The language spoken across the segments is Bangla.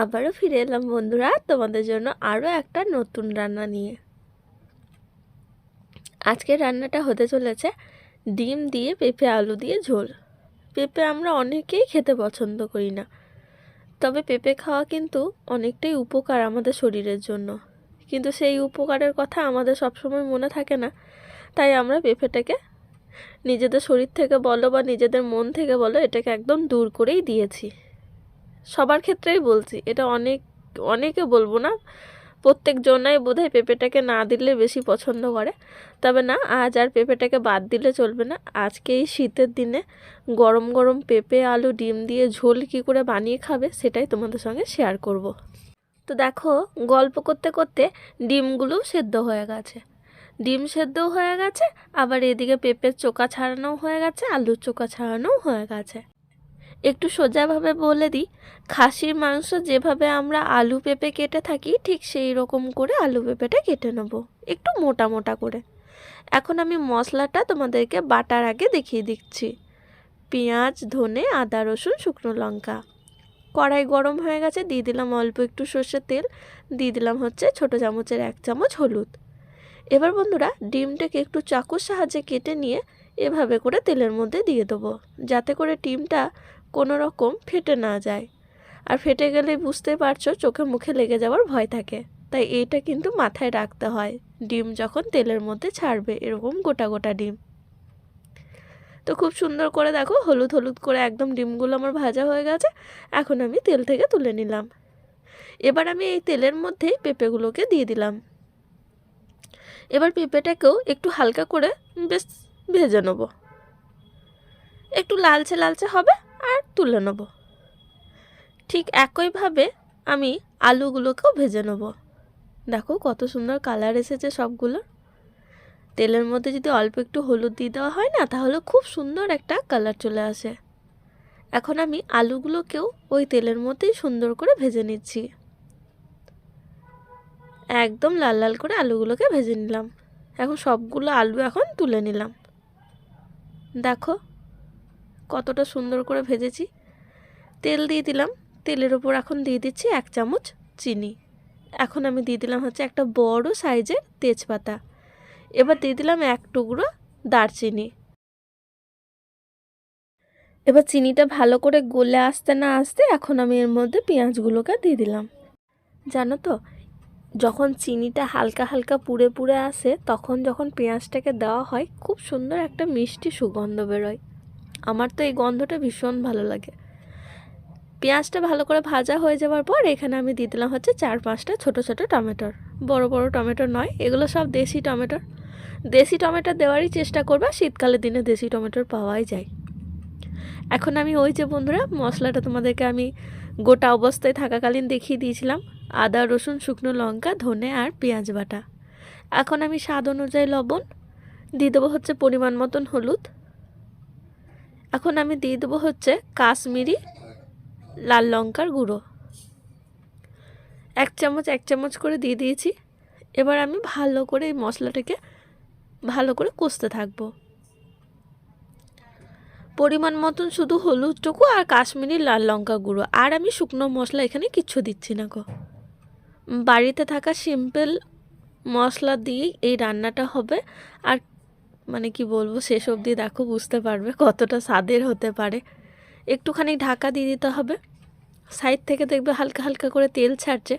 আবারও ফিরে এলাম বন্ধুরা তোমাদের জন্য আরও একটা নতুন রান্না নিয়ে। আজকের রান্নাটা হতে চলেছে ডিম দিয়ে পেঁপে আলু দিয়ে ঝোল। পেঁপে আমরা অনেকেই খেতে পছন্দ করি না, তবে পেঁপে খাওয়া কিন্তু অনেকটাই উপকার আমাদের শরীরের জন্য, কিন্তু সেই উপকারের কথা আমাদের সবসময় মনে থাকে না। তাই আমরা পেঁপেটাকে নিজেদের শরীর থেকে বলো বা নিজেদের মন থেকে বলো এটাকে একদম দূর করেই দিয়েছি। সবার ক্ষেত্রেই বলছি, এটা অনেকে বলবো না, প্রত্যেক জনাই বোধহয় পেঁপেটাকে না দিলে বেশি পছন্দ করে। তবে না, আজ আর পেঁপেটাকে বাদ দিলে চলবে না। আজকে এই শীতের দিনে গরম গরম পেঁপে আলু ডিম দিয়ে ঝোল কী করে বানিয়ে খাবে সেটাই তোমাদের সঙ্গে শেয়ার করব। তো দেখো, গল্প করতে করতে ডিমগুলোও সেদ্ধ হয়ে গেছে। ডিম সেদ্ধও হয়ে গেছে, আবার এদিকে পেঁপের চোকা ছাড়ানোও হয়ে গেছে, আলুর চোকা ছাড়ানোও হয়ে গেছে। একটু সোজাভাবে বলে দিই, খাসির মাংস যেভাবে আমরা আলু পেঁপে কেটে থাকি ঠিক সেই রকম করে আলু পেঁপেটা কেটে নেব, একটু মোটা মোটা করে। এখন আমি মশলাটা তোমাদেরকে বাটার আগে দেখিয়ে দিচ্ছি। পেঁয়াজ, ধনে, আদা, রসুন, শুকনো লঙ্কা। কড়াই গরম হয়ে গেছে, দিয়ে দিলাম অল্প একটু সর্ষের তেল, দিয়ে দিলাম হচ্ছে ছোটো চামচের 1 চামচ হলুদ। এবার বন্ধুরা, ডিমটাকে একটু চাকুর সাহায্যে কেটে নিয়ে এভাবে করে তেলের মধ্যে দিয়ে দেবো, যাতে করে ডিমটা কোনো রকম ফেটে না যায়। আর ফেটে গেলে বুঝতে পারছো চোখে মুখে লেগে যাওয়ার ভয় থাকে, তাই এইটা কিন্তু মাথায় রাখতে হয় ডিম যখন তেলের মধ্যে ছাড়বে, এরকম গোটা গোটা ডিম। তো খুব সুন্দর করে দেখো হলুদ হলুদ করে একদম ডিমগুলো আমার ভাজা হয়ে গেছে। এখন আমি তেল থেকে তুলে নিলাম। এবার আমি এই তেলের মধ্যেই পেঁপেগুলোকে দিয়ে দিলাম। এবার পেঁপেটাকেও একটু হালকা করে বেশ ভেজে নেব, একটু লালচে লালচে হবে আর তুলে নেব। ঠিক একইভাবে আমি আলুগুলোকেও ভেজে নেব। দেখো কত সুন্দর কালার এসেছে সবগুলো। তেলের মধ্যে যদি অল্প একটু হলুদ দিয়ে দেওয়া হয় না, তাহলে খুব সুন্দর একটা কালার চলে আসে। এখন আমি আলুগুলোকেও ওই তেলের মধ্যেই সুন্দর করে ভেজে নিচ্ছি। একদম লাল লাল করে আলুগুলোকে ভেজে নিলাম। এখন সবগুলো আলু এখন তুলে নিলাম। দেখো কতটা সুন্দর করে ভেজেছি। তেল দিয়ে দিলাম, তেলের ওপর এখন দিয়ে দিচ্ছি 1 চামচ চিনি। এখন আমি দিয়ে দিলাম হচ্ছে একটা বড় সাইজের তেজপাতা। এবার দিয়ে দিলাম 1 টুকরো দারচিনি। এবার চিনিটা ভালো করে গলে আসতে না আসতে এখন আমি এর মধ্যে পেঁয়াজগুলোকে দিয়ে দিলাম। জানো তো, যখন চিনিটা হালকা হালকা পুড়ে পুড়ে আসে, তখন যখন পেঁয়াজটাকে দেওয়া হয় খুব সুন্দর একটা মিষ্টি সুগন্ধ বেরোয়। আমার তো এই গন্ধটা ভীষণ ভালো লাগে। পেঁয়াজটা ভালো করে ভাজা হয়ে যাওয়ার পর এখানে আমি দিয়ে দিলাম হচ্ছে 4-5টা ছোটো ছোটো টমেটোর। বড় বড় টমেটো নয়, এগুলো সব দেশি টমেটোর। দেশি টমেটো দেওয়ারই চেষ্টা করবা, শীতকালের দিনে দেশি টমেটোর পাওয়াই যায়। এখন আমি ওই যে বন্ধুরা মশলাটা তোমাদেরকে আমি গোটা অবস্থায় থাকাকালীন দেখিয়ে দিয়েছিলাম, আদা, রসুন, শুকনো লঙ্কা, ধনে আর পেঁয়াজ বাটা। এখন আমি স্বাদ অনুযায়ী লবণ দিয়ে দেবো, হচ্ছে পরিমাণ মতন হলুদ। এখন আমি দিয়ে দেবো হচ্ছে কাশ্মীরি লাল লঙ্কার গুঁড়ো 1 চামচ করে দিয়ে দিয়েছি। এবার আমি ভালো করে এই মশলাটাকে ভালো করে কষতে থাকবো। পরিমাণ মতন শুধু হলুদটুকু আর কাশ্মীরি লাল লঙ্কা গুঁড়ো, আর আমি শুকনো মশলা এখানে কিচ্ছু দিচ্ছি না গো। বাড়িতে থাকা সিম্পল মশলা দিয়েই এই রান্নাটা হবে। আর মানে কি বলবো, শেষ অবধি দেখো বুঝতে পারবে কতটা স্বাদের হতে পারে। একটুখানি ঢাকা দিয়ে দিতে হবে। সাইড থেকে দেখবে হালকা হালকা করে তেল ছাড়ছে।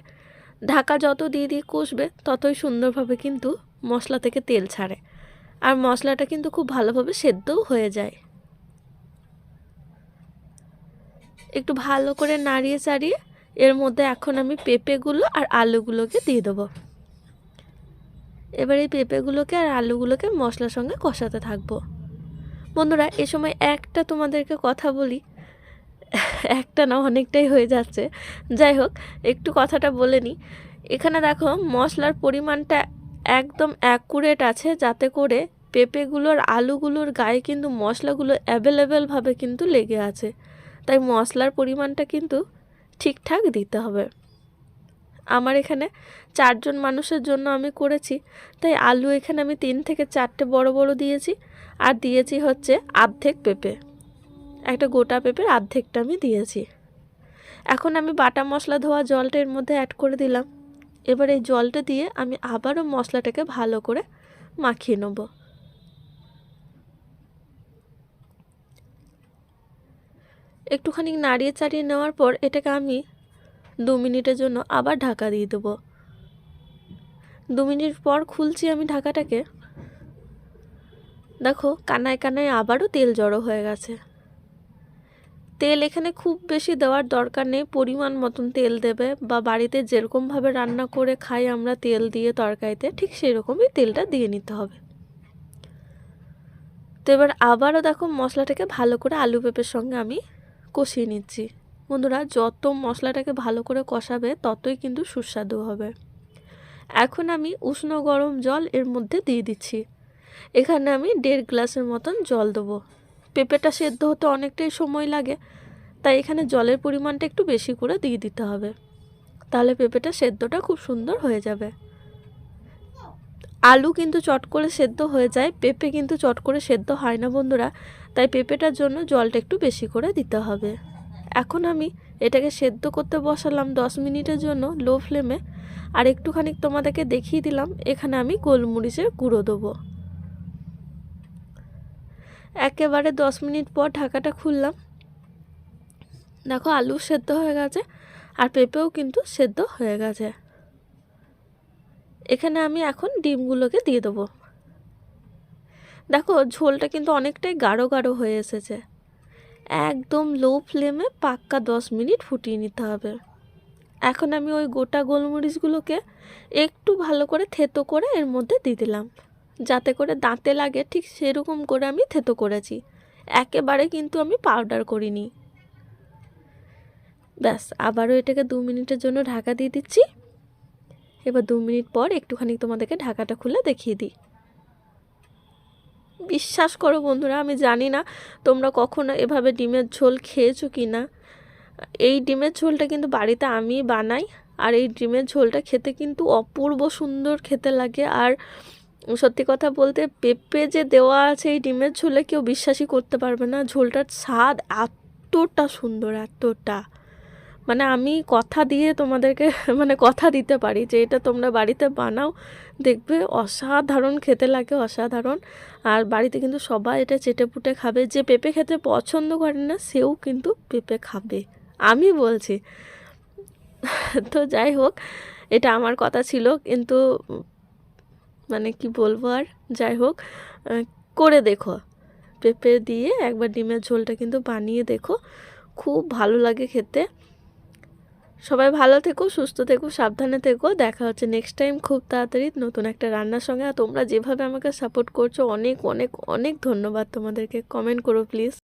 ঢাকা যত দিয়ে দিয়ে কষবে ততই সুন্দরভাবে কিন্তু মশলা থেকে তেল ছাড়ে, আর মশলাটা কিন্তু খুব ভালোভাবে সেদ্ধও হয়ে যায়। একটু ভালো করে নাড়িয়ে চাড়িয়ে এর মধ্যে এখন আমি পেঁপেগুলো আর আলুগুলোকে দিয়ে দেবো। এবার এই পেঁপেগুলোকে আর আলুগুলোকে মশলার সঙ্গে কষাতে থাকবো। বন্ধুরা, এ সময় একটা তোমাদেরকে কথা বলি, একটা না অনেকটাই হয়ে যাচ্ছে, যাই হোক একটু কথাটা বলে নিই। এখানে দেখো মশলার পরিমাণটা একদম অ্যাকুরেট আছে, যাতে করে পেঁপেগুলোর আলুগুলোর গায়ে কিন্তু মশলাগুলো অ্যাভেলেবেলভাবে কিন্তু লেগে আছে। তাই মশলার পরিমাণটা কিন্তু ঠিকঠাক দিতে হবে। আমার এখানে 4 জন মানুষের জন্য আমি করেছি, তাই আলু এখানে আমি 3 থেকে 4টে বড় বড় দিয়েছি, আর দিয়েছি হচ্ছে অর্ধেক পেঁপে, একটা গোটা পেঁপের অর্ধেকটা আমি দিয়েছি। এখন আমি বাটা মশলা ধোয়া জলটা এর মধ্যে অ্যাড করে দিলাম। এবার এই জলটা দিয়ে আমি আবারও মশলাটাকে ভালো করে মাখিয়ে নেব। একটুখানি নাড়িয়ে চাড়িয়ে নেওয়ার পর এটাকে আমি 2 মিনিটের জন্য আবার ঢাকা দিয়ে দেবো। 2 মিনিট পর খুলছি আমি ঢাকাটাকে। দেখো কানায় কানায় আবারও তেল জড়ো হয়ে গেছে। তেল এখানে খুব বেশি দেওয়ার দরকার নেই, পরিমাণ মতন তেল দেবে, বা বাড়িতে যেরকমভাবে রান্না করে খাই আমরা তেল দিয়ে তরকারিতে, ঠিক সেরকমই তেলটা দিয়ে নিতে হবে। তো এবার আবারও দেখো মশলাটাকে ভালো করে আলু পেঁপের সঙ্গে আমি কষিয়ে নিচ্ছি। বন্ধুরা, যত মশলাটাকে ভালো করে কষাবে ততই কিন্তু সুস্বাদু হবে। এখন আমি উষ্ণ গরম জল এর মধ্যে দিয়ে দিচ্ছি। এখানে আমি 1.5 গ্লাসের মতন জল দেবো। পেঁপেটা সেদ্ধ হতে অনেকটাই সময় লাগে, তাই এখানে জলের পরিমাণটা একটু বেশি করে দিয়ে দিতে হবে, তাহলে পেঁপেটা সেদ্ধটা খুব সুন্দর হয়ে যাবে। আলু কিন্তু চট করে সেদ্ধ হয়ে যায়, পেঁপে কিন্তু চট করে সেদ্ধ হয় না বন্ধুরা, তাই পেঁপেটার জন্য জলটা একটু বেশি করে দিতে হবে। এখন আমি এটাকে সেদ্ধ করতে বসালাম 10 মিনিটের জন্য লো ফ্লেমে। আর একটুখানি তোমাদেরকে দেখিয়ে দিলাম, এখানে আমি গোলমরিচের গুঁড়ো দেবো। একেবারে 10 মিনিট পর ঢাকাটা খুললাম। দেখো আলু সেদ্ধ হয়ে গেছে আর পেঁপেও কিন্তু সেদ্ধ হয়ে গেছে। এখানে আমি এখন ডিমগুলোকে দিয়ে দেবো। দেখো ঝোলটা কিন্তু অনেকটাই গাঢ় গাঢ় হয়ে এসেছে। একদম লো ফ্লেমে পাক্কা 10 মিনিট ফুটিয়ে নিতে হবে। এখন আমি ওই গোটা গোলমরিচগুলোকে একটু ভালো করে থেতো করে এর মধ্যে দিয়ে দিলাম, যাতে করে দাঁতে লাগে, ঠিক সেরকম করে আমি থেতো করেছি, একেবারে কিন্তু আমি পাউডার করিনি। ব্যাস, আবারও এটাকে 2 মিনিটের জন্য ঢাকা দিয়ে দিচ্ছি। এবার 2 মিনিট পর একটুখানি তোমাদেরকে ঢাকাটা খুলে দেখিয়ে দিই। বিশ্বাস করো বন্ধুরা, আমি জানি না তোমরা কখনো এভাবে ডিমের ঝোল খেয়েছো কি না। এই ডিমের ঝোলটা কিন্তু বাড়িতে আমি বানাই, আর এই ডিমের ঝোলটা খেতে কিন্তু অপূর্ব সুন্দর খেতে লাগে। আর সত্যি কথা বলতে, পেঁপে যে দেওয়া আছে এই ডিমের ঝোলে কেউ বিশ্বাসই করতে পারবে না, ঝোলটার স্বাদ এতটা সুন্দর, এতটা, মানে আমি কথা দিয়ে তোমাদেরকে কথা দিতে পারি যে এটা তোমরা বাড়িতে বানাও, দেখবে অসাধারণ খেতে লাগে, অসাধারণ। আর বাড়িতে কিন্তু সবাই এটা চেটেপুটে খাবে। যে পেঁপে খেতে পছন্দ করে না সেও কিন্তু পেঁপে খাবে, আমি বলছি। তো যাই হোক, এটা আমার কথা ছিল, কিন্তু কি বলবো আর, যাই হোক, করে দেখো, পেঁপে দিয়ে একবার ডিমের ঝোলটা কিন্তু বানিয়ে দেখো, খুব ভালো লাগে খেতে। সবাই ভালো থেকো, সুস্থ থেকো, সাবধানে থেকো। দেখা হচ্ছে নেক্সট টাইম খুব তাড়াতাড়ি নতুন একটা রান্নার সঙ্গে। আর তোমরা যেভাবে আমাকে সাপোর্ট করছো, অনেক অনেক অনেক ধন্যবাদ তোমাদেরকে। কমেন্ট করো প্লিজ।